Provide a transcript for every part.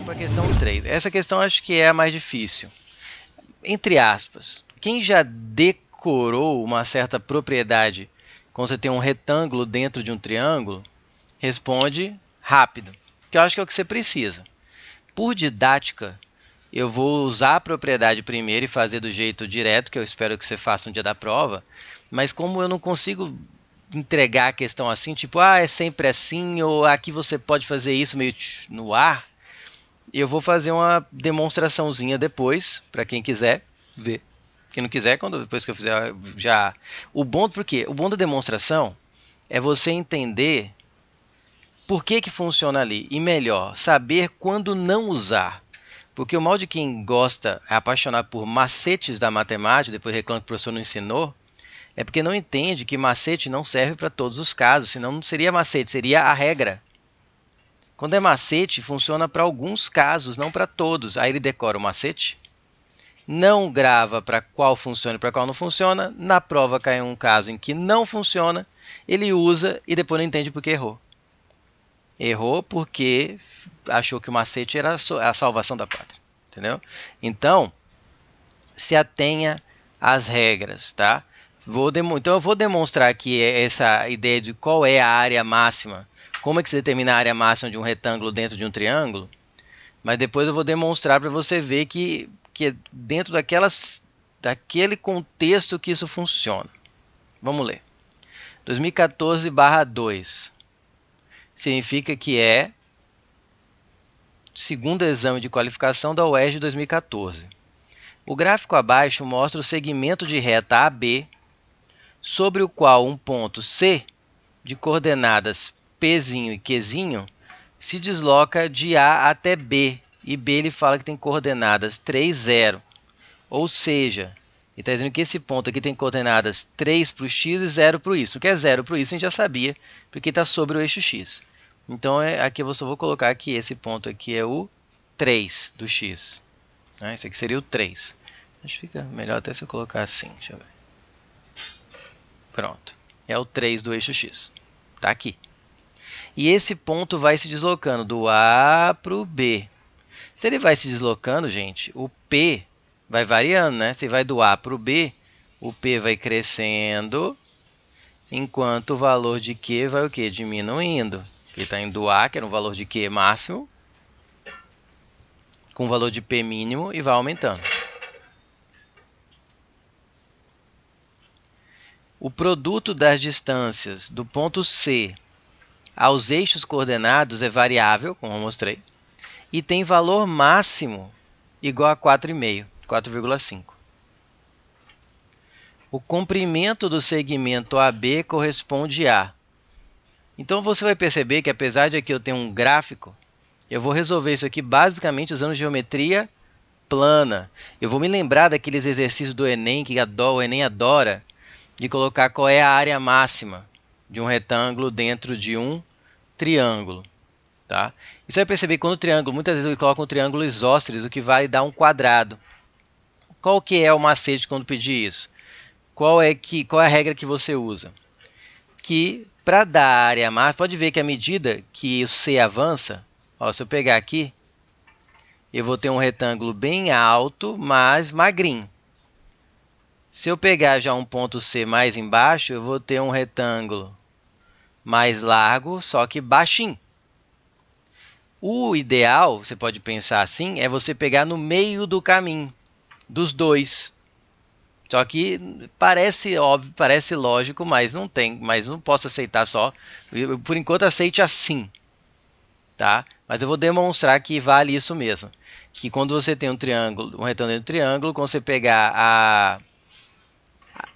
para a questão 3. Essa questão acho que é a mais difícil. Entre aspas, quem já decorou uma certa propriedade quando você tem um retângulo dentro de um triângulo, responde rápido, que eu acho que é o que você precisa. Por didática, eu vou usar a propriedade primeiro e fazer do jeito direto, que eu espero que você faça no dia da prova, mas como eu não consigo entregar a questão assim, tipo, é sempre assim, ou aqui você pode fazer isso meio no ar, eu vou fazer uma demonstraçãozinha depois, para quem quiser ver. Quem não quiser, depois que eu fizer, já... O bom da demonstração é você entender por que funciona ali. E melhor, saber quando não usar. Porque o mal de quem gosta, é apaixonado por macetes da matemática, depois reclama que o professor não ensinou, é porque não entende que macete não serve para todos os casos. Senão não seria macete, seria a regra. Quando é macete, funciona para alguns casos, não para todos. Aí ele decora o macete, não grava para qual funciona e para qual não funciona. Na prova cai um caso em que não funciona, ele usa e depois não entende porque errou. Errou porque achou que o macete era a salvação da pátria. Entendeu? Então, se atenha às regras, tá? Então eu vou demonstrar aqui essa ideia de qual é a área máxima. Como é que se determina a área máxima de um retângulo dentro de um triângulo? Mas depois eu vou demonstrar para você ver que é dentro daquele contexto que isso funciona. Vamos ler. 2014/2 significa que é segundo exame de qualificação da UERJ 2014. O gráfico abaixo mostra o segmento de reta AB, sobre o qual um ponto C de coordenadas Pzinho e Qzinho se desloca de A até B, e B ele fala que tem coordenadas 3, 0. Ou seja, ele está dizendo que esse ponto aqui tem coordenadas 3 para o x e 0 para o y. O que é 0 para o y a gente já sabia, porque está sobre o eixo x. Então aqui eu só vou colocar que esse ponto aqui é o 3 do x. Esse aqui seria o 3. Acho que fica melhor até se eu colocar assim. Deixa eu ver. Pronto. É o 3 do eixo x. Está aqui. E esse ponto vai se deslocando do A para o B. Se ele vai se deslocando, gente, o P vai variando, né? Se vai do A para o B, o P vai crescendo, enquanto o valor de Q vai o quê? Diminuindo. Ele está indo do A, que era um valor de Q máximo, com o valor de P mínimo, e vai aumentando. O produto das distâncias do ponto C aos eixos coordenados é variável, como eu mostrei, e tem valor máximo igual a 4,5. O comprimento do segmento AB corresponde a... Então você vai perceber que apesar de aqui eu ter um gráfico, eu vou resolver isso aqui basicamente usando geometria plana. Eu vou me lembrar daqueles exercícios do Enem, que o Enem adora, de colocar qual é a área máxima de um retângulo dentro de um triângulo. Tá? E você vai perceber que quando o triângulo, muitas vezes eu coloco um triângulo isósceles, o que vai dar um quadrado. Qual que é o macete quando pedir isso? Qual é a regra que você usa? Que para dar a área máxima, pode ver que à medida que o C avança, se eu pegar aqui, eu vou ter um retângulo bem alto, mas magrinho. Se eu pegar já um ponto C mais embaixo, eu vou ter um retângulo mais largo, só que baixinho. O ideal, você pode pensar assim, é você pegar no meio do caminho dos dois. Só que parece óbvio, parece lógico, mas não posso aceitar só. Por enquanto aceite assim, tá? Mas eu vou demonstrar que vale isso mesmo, que quando você tem um retângulo dentro de um triângulo, quando você pegar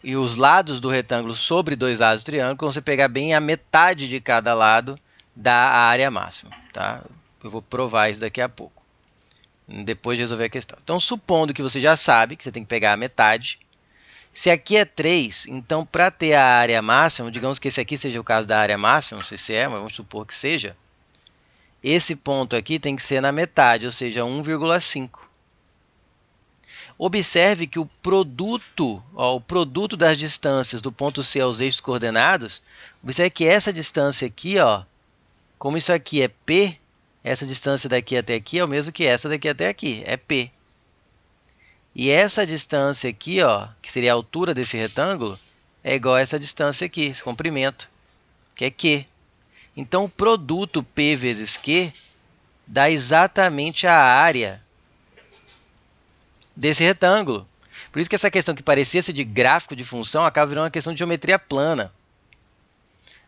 e os lados do retângulo sobre dois lados do triângulo, quando você pegar bem a metade de cada lado dá a área máxima, tá? Eu vou provar isso daqui a pouco, depois de resolver a questão. Então, supondo que você já sabe que você tem que pegar a metade. Se aqui é 3, então para ter a área máxima, digamos que esse aqui seja o caso da área máxima, não sei se é, mas vamos supor que seja. Esse ponto aqui tem que ser na metade, ou seja, 1,5. Observe que o produto das distâncias do ponto C aos eixos coordenados, observe que essa distância aqui, como isso aqui é P, Essa distância daqui até aqui é o mesmo que essa daqui até aqui, é P. E essa distância aqui, ó, que seria a altura desse retângulo, é igual a essa distância aqui, esse comprimento, que é Q. Então, o produto P vezes Q dá exatamente a área desse retângulo. Por isso que essa questão que parecia ser de gráfico de função acaba virando uma questão de geometria plana.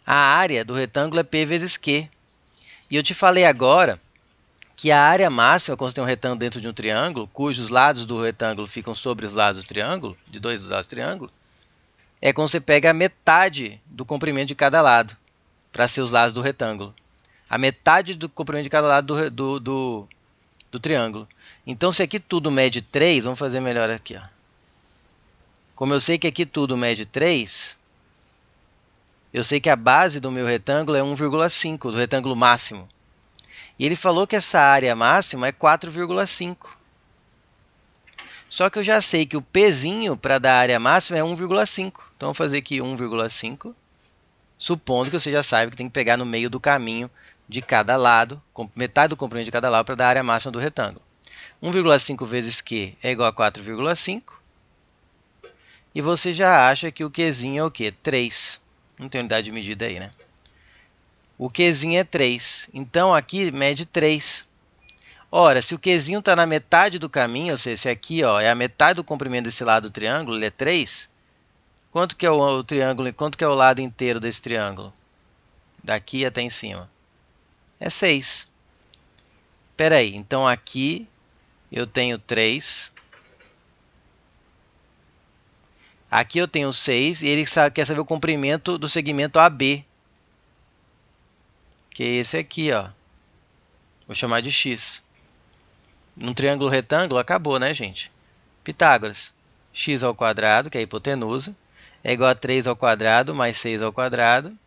A área do retângulo é P vezes Q. E eu te falei agora que a área máxima, quando você tem um retângulo dentro de um triângulo, cujos lados do retângulo ficam sobre os lados do triângulo, de dois dos lados do triângulo, é quando você pega a metade do comprimento de cada lado, para ser os lados do retângulo. A metade do comprimento de cada lado do triângulo. Então, se aqui tudo mede 3, vamos fazer melhor aqui. Ó. Como eu sei que aqui tudo mede 3, eu sei que a base do meu retângulo é 1,5, do retângulo máximo. E ele falou que essa área máxima é 4,5. Só que eu já sei que o Pzinho para dar área máxima é 1,5. Então, eu vou fazer aqui 1,5, supondo que você já saiba que tem que pegar no meio do caminho de cada lado, metade do comprimento de cada lado para dar a área máxima do retângulo. 1,5 vezes Q é igual a 4,5. E você já acha que o Qzinho é o quê? 3. Não tem unidade de medida aí, né? O Qzinho é 3. Então, aqui mede 3. Ora, se o Qzinho está na metade do caminho, ou seja, se aqui ó, é a metade do comprimento desse lado do triângulo, ele é 3, quanto que é o triângulo, quanto que é o lado inteiro desse triângulo? Daqui até em cima. É 6. Espera aí, então aqui eu tenho 3. Aqui eu tenho 6 e ele quer saber o comprimento do segmento AB. Que é esse aqui, ó. Vou chamar de X. Num triângulo retângulo, acabou, né, gente? Pitágoras. X ao quadrado, que é a hipotenusa, é igual a 3 ao quadrado mais 6 ao quadrado,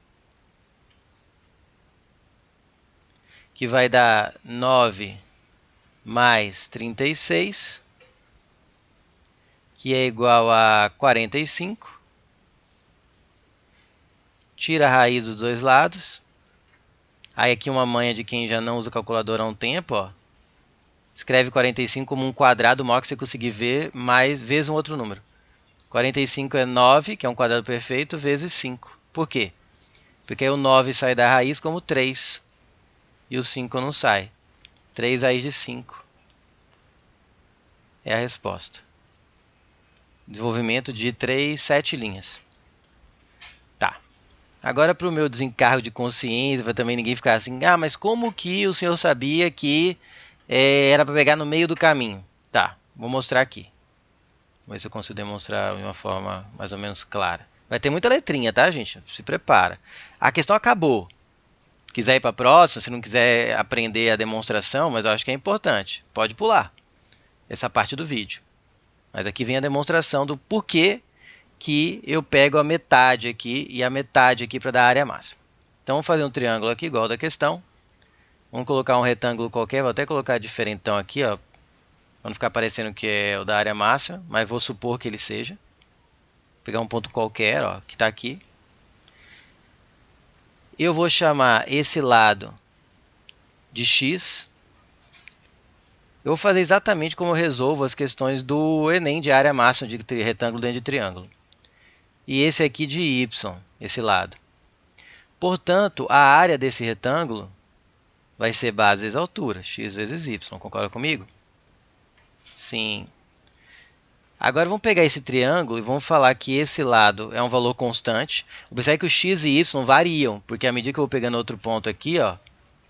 que vai dar 9 mais 36, que é igual a 45. Tira a raiz dos dois lados. Aí aqui uma manha de quem já não usa calculadora há um tempo, ó. Escreve 45 como um quadrado maior que você conseguir ver, mais vezes um outro número. 45 é 9, que é um quadrado perfeito, vezes 5. Por quê? Porque aí o 9 sai da raiz como 3. E o 5 não sai. 3 raiz de 5. É a resposta. Desenvolvimento de 7 linhas. Tá. Agora para o meu desencargo de consciência, para também ninguém ficar assim, ah, mas como que o senhor sabia que era para pegar no meio do caminho? Tá, vou mostrar aqui. Vamos ver se eu consigo demonstrar de uma forma mais ou menos clara. Vai ter muita letrinha, tá, gente? Se prepara. A questão acabou. Quiser ir para a próxima, se não quiser aprender a demonstração, mas eu acho que é importante, pode pular essa parte do vídeo. Mas aqui vem a demonstração do porquê que eu pego a metade aqui e a metade aqui para dar a área máxima. Então, vamos fazer um triângulo aqui igual da questão. Vamos colocar um retângulo qualquer, vou até colocar diferentão aqui, ó, para não ficar parecendo que é o da área máxima, mas vou supor que ele seja. Vou pegar um ponto qualquer, ó, que está aqui. Eu vou chamar esse lado de X. Eu vou fazer exatamente como eu resolvo as questões do Enem de área máxima de retângulo dentro de triângulo. E esse aqui de Y, esse lado. Portanto, a área desse retângulo vai ser base vezes altura, x vezes y. Concorda comigo? Sim. Agora vamos pegar esse triângulo e vamos falar que esse lado é um valor constante. Observe que o x e y variam, porque à medida que eu vou pegando outro ponto aqui, ó,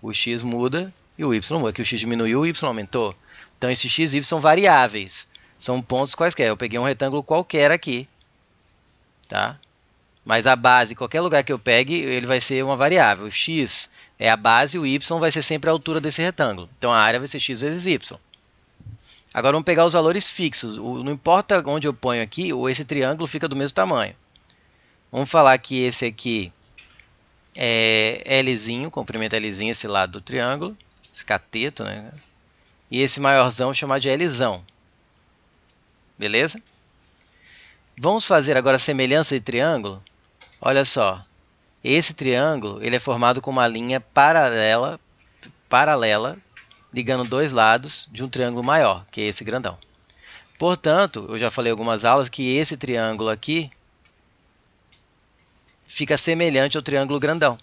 o x muda e o y muda. Aqui o x diminuiu e o y aumentou. Então, esses x e y são variáveis. São pontos quaisquer. Eu peguei um retângulo qualquer aqui. Tá? Mas a base, qualquer lugar que eu pegue, ele vai ser uma variável. O x é a base e o y vai ser sempre a altura desse retângulo. Então, a área vai ser x vezes y. Agora, vamos pegar os valores fixos. Não importa onde eu ponho aqui, esse triângulo fica do mesmo tamanho. Vamos falar que esse aqui é Lzinho, comprimento Lzinho, esse lado do triângulo. Esse cateto, né? E esse maiorzão chamar de Lzão. Beleza? Vamos fazer agora a semelhança de triângulo. Olha só, esse triângulo ele é formado com uma linha paralela, paralela, ligando dois lados de um triângulo maior, que é esse grandão. Portanto, eu já falei em algumas aulas que esse triângulo aqui fica semelhante ao triângulo grandão.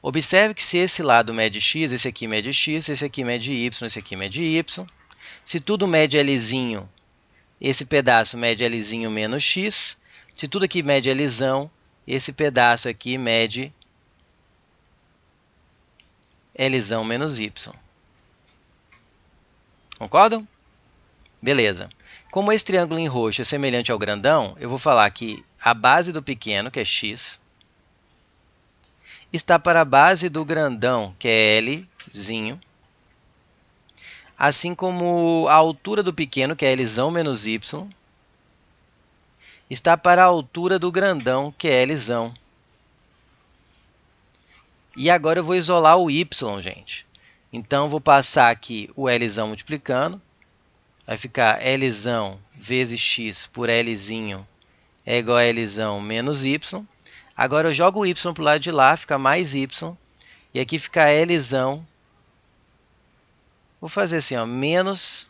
Observe que se esse lado mede x, esse aqui mede x, esse aqui mede y, esse aqui mede y. Se tudo mede Lzinho, esse pedaço mede Lzinho menos x. Se tudo aqui mede Lzão, esse pedaço aqui mede Lzão menos y. Concordam? Beleza. Como esse triângulo em roxo é semelhante ao grandão, eu vou falar que a base do pequeno, que é x, está para a base do grandão, que é Lzinho, assim como a altura do pequeno, que é Lzão menos y, está para a altura do grandão, que é Lzão. E agora eu vou isolar o y, gente. Então, vou passar aqui o Lzão multiplicando. Vai ficar Lzão vezes x por Lzinho é igual a Lzão menos y. Agora eu jogo o y para o lado de lá, fica mais y. E aqui fica Lzão. Vou fazer assim, ó, menos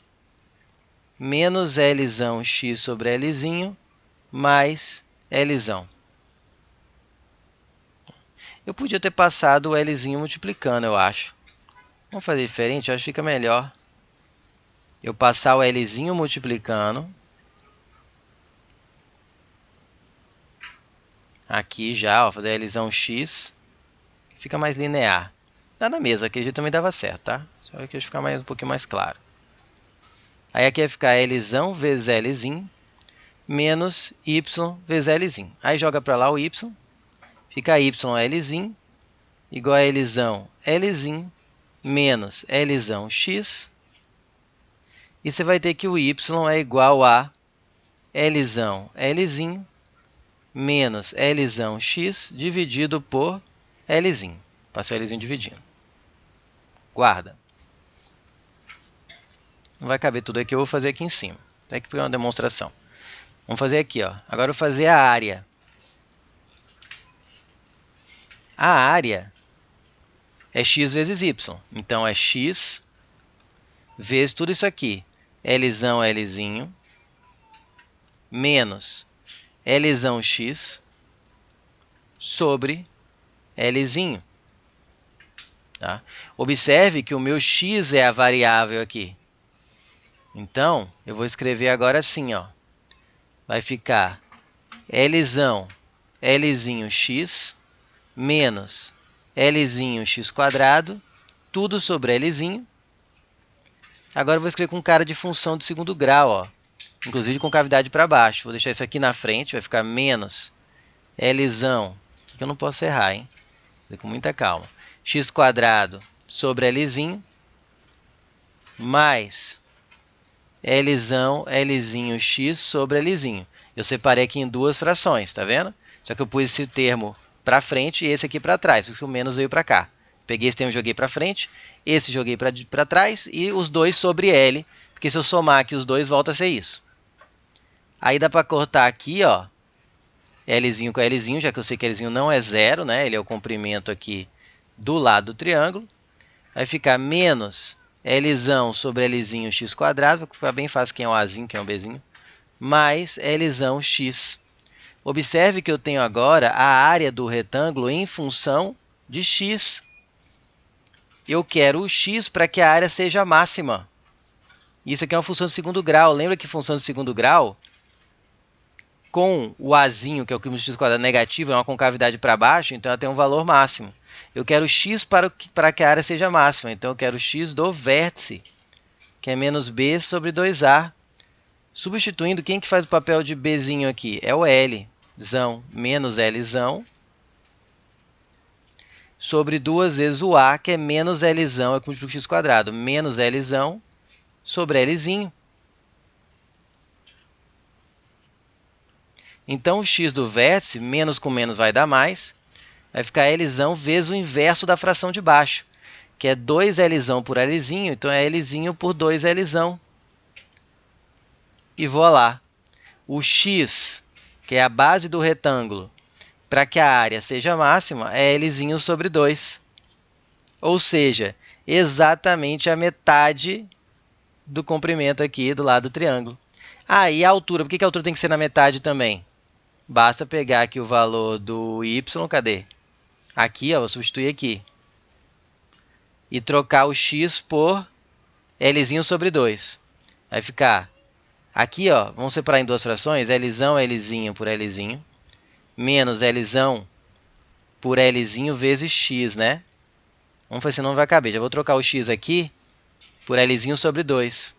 Lzão x sobre Lzinho mais Lzão. Eu podia ter passado o Lzinho multiplicando, eu acho. Vamos fazer diferente? Eu acho que fica melhor. Eu passar o Lzinho multiplicando. Aqui já, ó, fazer Lzão x. Fica mais linear. Dá na mesma, aquele jeito também dava certo, tá? Só que deixa ficar um pouquinho mais claro. Aí aqui vai ficar Lzão vezes Lzinho menos y vezes Lzinho. Aí joga para lá o y. Fica y Lzinho igual a Lzão Lzinho menos Lzão x. E você vai ter que o y é igual a Lzão Lzinho menos Lzão x dividido por Lzinho. Passei o Lzinho dividindo. Guarda. Não vai caber tudo aqui, eu vou fazer aqui em cima. Até que foi uma demonstração. Vamos fazer aqui, ó. Agora eu vou fazer a área. A área é x vezes y. Então, é x vezes tudo isso aqui. Lzão Lzinho menos Lzão x sobre Lzinho. Tá? Observe que o meu x é a variável aqui. Então, eu vou escrever agora assim, ó. Vai ficar Lzão Lzinho x menos Lzinho x quadrado, tudo sobre Lzinho. Agora eu vou escrever com cara de função de segundo grau, ó. Inclusive com cavidade para baixo. Vou deixar isso aqui na frente, vai ficar menos Lzão, que eu não posso errar, hein? Vou com muita calma. X quadrado sobre Lzinho, mais Lzão Lzinho x sobre Lzinho. Eu separei aqui em duas frações, tá vendo? Só que eu pus esse termo para frente e esse aqui para trás, porque o menos veio para cá. Peguei esse termo e joguei para frente, esse joguei para trás e os dois sobre L, porque se eu somar aqui os dois, volta a ser isso. Aí dá para cortar aqui, ó, Lzinho com Lzinho, já que eu sei que Lzinho não é zero, né? Ele é o comprimento aqui do lado do triângulo. Vai ficar menos Lzão sobre Lzinho x quadrado, vai ficar bem fácil quem é o Azinho, quem é o Bzinho, mais Lzão x. Observe que eu tenho agora a área do retângulo em função de x. Eu quero o x para que a área seja máxima. Isso aqui é uma função de segundo grau. Lembra que função de segundo grau, com o azinho, que é o cúmulo de x quadrado negativo, é uma concavidade para baixo, então ela tem um valor máximo. Eu quero x para que a área seja máxima. Então eu quero x do vértice, que é menos b sobre 2a. Substituindo, quem que faz o papel de bzinho aqui? É o Lzão menos Lzão sobre 2 vezes o a, que é menos Lzão, é como de x quadrado, menos Lzão sobre Lzinho. Então, o x do vértice, menos com menos vai dar mais, vai ficar Lzão vezes o inverso da fração de baixo, que é 2Lzão por Lzinho, então é Lzinho por 2Lzão. E vou lá. O x, que é a base do retângulo, para que a área seja máxima, é Lzinho sobre 2. Ou seja, exatamente a metade do comprimento aqui do lado do triângulo. E a altura, por que a altura tem que ser na metade também? Basta pegar aqui o valor do y, cadê? Aqui, ó, vou substituir aqui. E trocar o x por Lzinho sobre 2. Vai ficar aqui, ó, vamos separar em duas frações, Lzão, Lzinho por Lzinho, menos Lzão por Lzinho vezes x, né? Vamos fazer, senão não vai caber. Já vou trocar o x aqui por Lzinho sobre 2.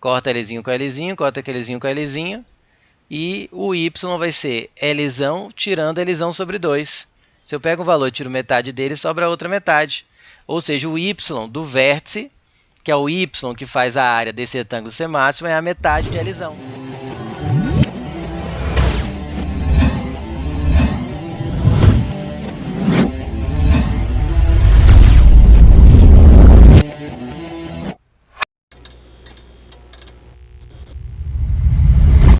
Corta Lzinho com Lzinho, corta Lzinho com Lzinho. E o y vai ser Lzão tirando Lzão sobre 2. Se eu pego o valor e tiro metade dele, sobra a outra metade. Ou seja, o y do vértice, que é o y que faz a área desse retângulo ser máximo, é a metade de Lzão.